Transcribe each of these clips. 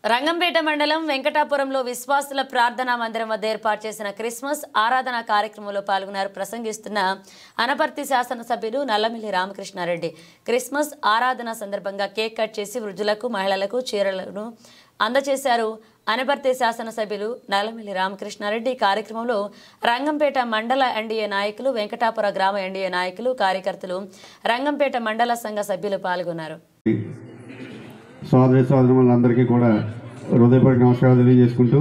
రంగంపేట మండలం వెంకటాపురంలో విశ్వాసుల ప్రార్థనా మందిరం వద్ద ఏర్పాటు చేసిన క్రిస్మస్ ఆరాధన కార్యక్రమంలో పాల్గొన్నారు. ప్రసంగిస్తున్న అనపర్తి శాసనసభ్యులు నల్లమిల్లి రామకృష్ణారెడ్డి క్రిస్మస్ ఆరాధన సందర్భంగా కేక్ కట్ చేసి వృద్ధులకు మహిళలకు చీరలను అందజేశారు. అనపర్తి శాసనసభ్యులు నల్లమిల్లి రామకృష్ణారెడ్డి కార్యక్రమంలో రంగంపేట మండల ఎన్డీఏ నాయకులు, వెంకటాపుర గ్రామ ఎన్డీఏ నాయకులు, కార్యకర్తలు, రంగంపేట మండల సంఘ సభ్యులు పాల్గొన్నారు. సోదరి సోదరులందరికీ కూడా హృదయపూర్వక నమస్కారాలు తెలియజేసుకుంటూ,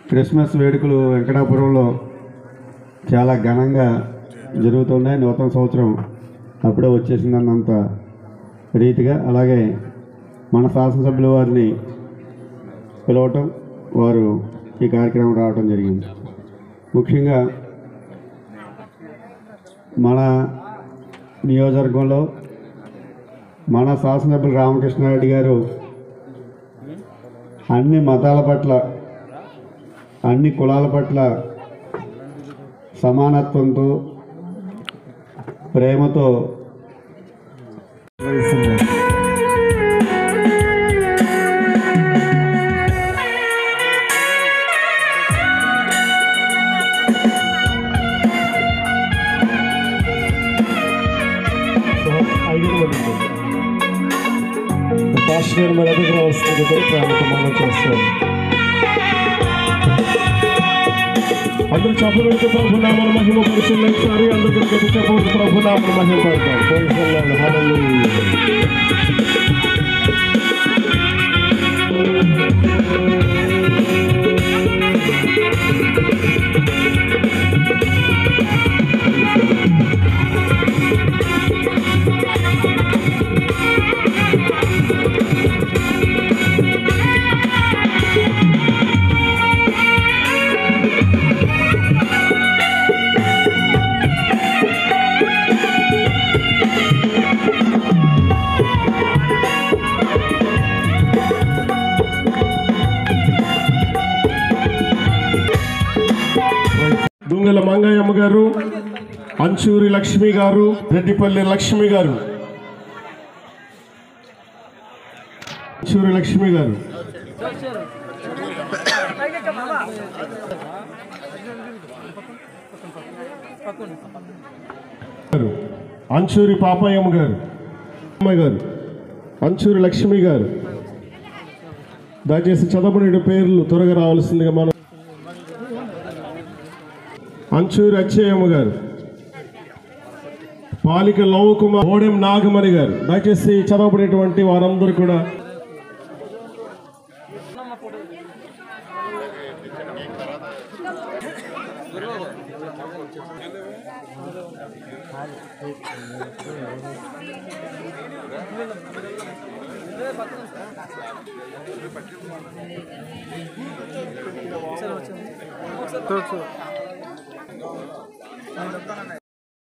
క్రిస్మస్ వేడుకలు వెంకటాపురంలో చాలా ఘనంగా జరుగుతున్నాయి. నూతన సంవత్సరం అప్పుడే వచ్చేసిందన్నంత రీతిగా, అలాగే మన శాసనసభ్యుల వారిని పిలవటం, వారు ఈ కార్యక్రమం రావడం జరిగింది. ముఖ్యంగా మన నియోజకవర్గంలో మన శాసనసభ్యులు రామకృష్ణారెడ్డి గారు అన్ని మతాల పట్ల, అన్ని కులాల పట్ల సమానత్వంతో, ప్రేమతో పాస్టర్ మన దగ్గర వస్తుంది, ప్రాముఖ్యం మనం చేస్తాం. అందరూ చెప్పబెడితే ప్రభు నామను మహిమ పరుచున్న ఒకసారి అందరికీ చెప్పబడి ప్రభు నామను మహిమ పడతాం. దుంగల మంగయ్యమ్మ గారు, అంచూరి లక్ష్మి గారు, రెడ్డిపల్లి లక్ష్మి గారు, అంచూరి లక్ష్మి గారు, అంచూరి పాపయ్యమ్మ గారు, గారు, అంచూరి లక్ష్మి గారు. దయచేసి చదవబడిన పేర్లు త్వరగా రావాల్సిందిగా మనం. అంచూరి అచ్చయ్యమ్మ గారు, పాలిక లవకుమార్, ఓడెం నాగమణి గారు. దయచేసి చదవబడేటువంటి వారందరూ కూడా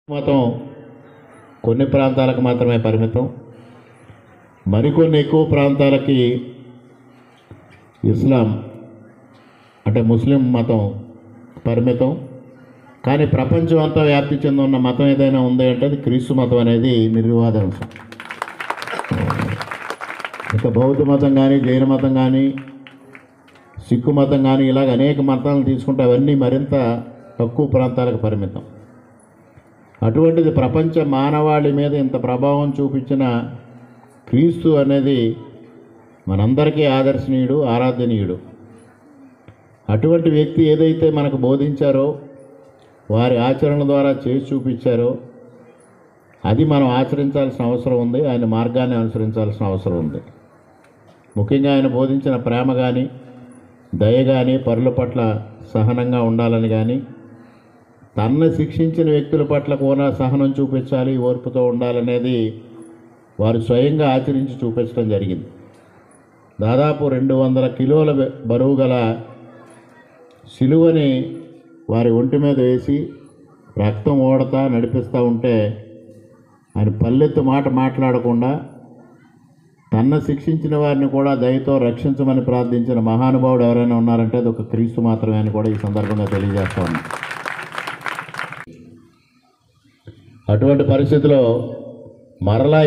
మతం కొన్ని ప్రాంతాలకు మాత్రమే పరిమితం, మరికొన్ని ఎక్కువ ప్రాంతాలకి ఇస్లాం అంటే ముస్లిం మతం పరిమితం. కానీ ప్రపంచం అంతా వ్యాప్తి చెంది ఉన్న మతం ఏదైనా ఉంది అంటే అది క్రీస్తు మతం అనేది నిర్వివాదాంశం. ఇక బౌద్ధ మతం కానీ, జైన మతం కానీ, సిక్కు మతం కానీ, ఇలాగ అనేక మతాలను తీసుకుంటే అవన్నీ మరింత తక్కువ ప్రాంతాలకు పరిమితం. అటువంటిది ప్రపంచ మానవాళి మీద ఇంత ప్రభావం చూపించిన క్రీస్తు అనేది మనందరికీ ఆదర్శనీయుడు, ఆరాధనీయుడు. అటువంటి వ్యక్తి ఏదైతే మనకు బోధించారో, వారి ఆచరణ ద్వారా చేసి చూపించారో అది మనం ఆచరించాల్సిన అవసరం ఉంది. ఆయన మార్గాన్ని అనుసరించాల్సిన అవసరం ఉంది. ముఖ్యంగా ఆయన బోధించిన ప్రేమ కానీ, దయ కానీ, పరుల పట్ల సహనంగా ఉండాలని కానీ, తన్ను శిక్షించిన వ్యక్తుల పట్ల కూడా సహనం చూపించాలి, ఓర్పుతో ఉండాలనేది వారు స్వయంగా ఆచరించి చూపించడం జరిగింది. దాదాపు 200 కిలోల బరువు గల సిలువని వారి ఒంటి మీద వేసి రక్తం ఓడతా నడిపిస్తూ ఉంటే ఆయన పల్లెత్తు మాట మాట్లాడకుండా తన్ను శిక్షించిన వారిని కూడా దయతో రక్షించమని ప్రార్థించిన మహానుభావుడు ఎవరైనా ఉన్నారంటే అది ఒక క్రీస్తు మాత్రమే అని కూడా ఈ సందర్భంగా తెలియజేస్తా ఉన్నాం. అటువంటి పరిస్థితిలో మరలా